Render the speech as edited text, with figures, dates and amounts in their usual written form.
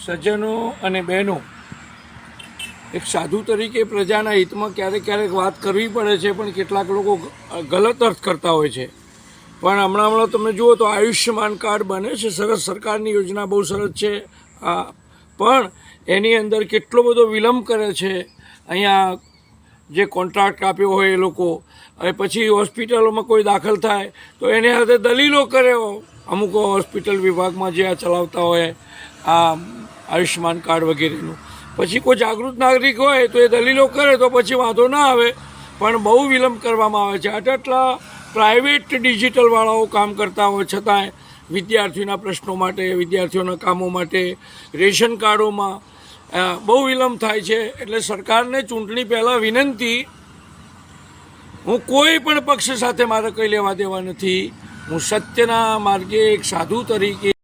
સજ્જનો અને બહેનો, એક સાધુ તરીકે પ્રજાના હિતમાં ક્યારેક ક્યારેક વાત કરવી પડે છે, પણ કેટલાક લોકો ગલત અર્થ કરતા હોય છે. પણ હમણાં તમે જુઓ તો આયુષ્યમાન કાર્ડ બને છે, સરસ, સરકારની યોજના બહુ સરસ છે. પણ એની અંદર કેટલો બધો વિલંબ કરે છે. અહીંયા જે કોન્ટ્રાક્ટ આપ્યો હોય એ લોકો, અને પછી હોસ્પિટલોમાં કોઈ દાખલ થાય તો એને સાથે દલીલો કરે. અમુક હોસ્પિટલ વિભાગમાં જે આ ચલાવતા હોય આ આયુષ્યમાન કાર્ડ વગેરેનું, પછી કોઈ જાગૃત નાગરિક હોય તો એ દલીલો કરે તો પછી વાંધો ના આવે, પણ બહુ વિલંબ કરવામાં આવે છે. આટલા પ્રાઇવેટ ડિજિટલવાળાઓ કામ કરતા હોય છતાંય વિદ્યાર્થીઓના પ્રશ્નો માટે, વિદ્યાર્થીઓના કામો માટે, રેશન કાર્ડોમાં બહુ વિલંબ થાય છે. એટલે સરકારને ચૂંટણી પહેલાં વિનંતી, હું કોઈ પણ પક્ષ સાથે મારે કંઈ લેવા દેવા નથી. હું સત્યના માર્ગે એક સાધુ તરીકે